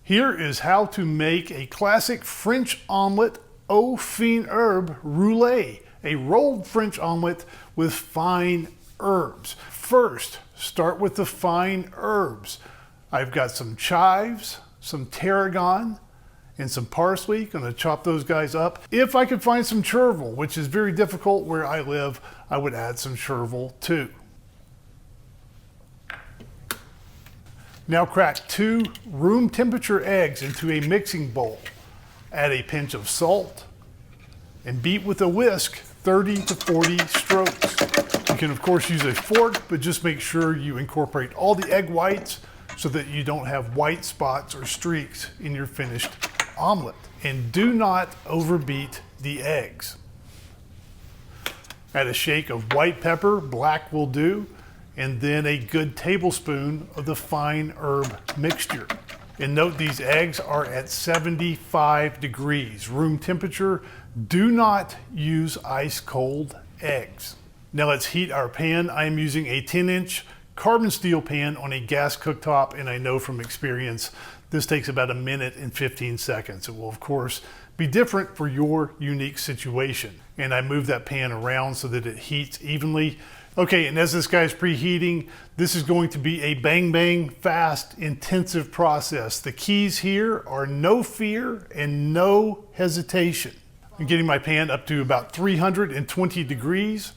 Here is how to make a classic French omelette aux fines herbes roulée, a rolled French omelette with fine herbs. First, start with the fine herbs. I've got some chives, some tarragon, and some parsley. Gonna chop those guys up. If I could find some chervil, which is very difficult where I live, I would add some chervil too. Now crack 2 room temperature eggs into a mixing bowl. Add a pinch of salt and beat with a whisk 30 to 40 strokes. You can of course use a fork, but just make sure you incorporate all the egg whites so that you don't have white spots or streaks in your finished omelet. And do not overbeat the eggs. Add a shake of white pepper, black will do, and then a good tablespoon of the fine herb mixture. And note these eggs are at 75 degrees, room temperature. Do not use ice cold eggs. Now let's heat our pan. I am using a 10-inch carbon steel pan on a gas cooktop, and I know from experience this takes about 1 minute and 15 seconds. It will of course be different for your unique situation. And I move that pan around so that it heats evenly. Okay, and as this guy's preheating, this is going to be a bang bang fast intensive process. The keys here are no fear and no hesitation. I'm getting my pan up to about 320 degrees.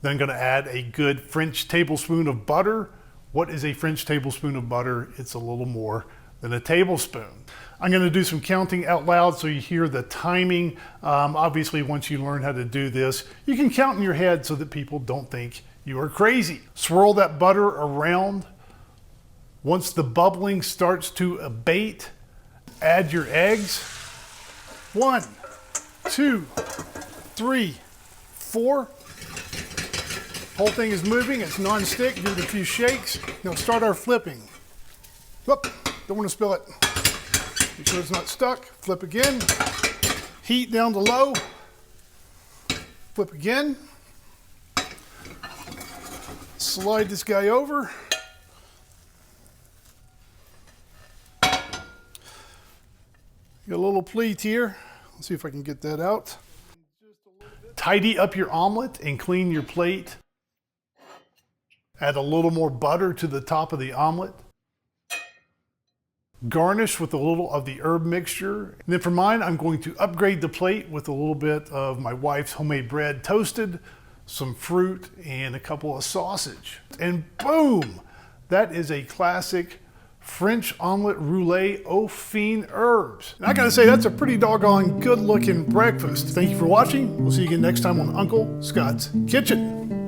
Then I'm gonna add a good French tablespoon of butter. What is a French tablespoon of butter? It's a little more than a tablespoon. I'm gonna do some counting out loud so you hear the timing. Obviously, once you learn how to do this, you can count in your head so that people don't think you are crazy. Swirl that butter around. Once the bubbling starts to abate, add your eggs. 1, 2, 3, 4. Whole thing is moving, it's non-stick, give it a few shakes. Now start our flipping. Whoop, don't want to spill it. Make sure it's not stuck, flip again. Heat down to low. Flip again. Slide this guy over. Got a little pleat here. Let's see if I can get that out. Tidy up your omelet and clean your plate. Add a little more butter to the top of the omelet. Garnish with a little of the herb mixture. And then for mine, I'm going to upgrade the plate with a little bit of my wife's homemade bread toasted, some fruit, and a couple of sausage. And boom! That is a classic French omelette roulée aux fines herbes. And I gotta say, that's a pretty doggone good looking breakfast. Thank you for watching. We'll see you again next time on Uncle Scott's Kitchen.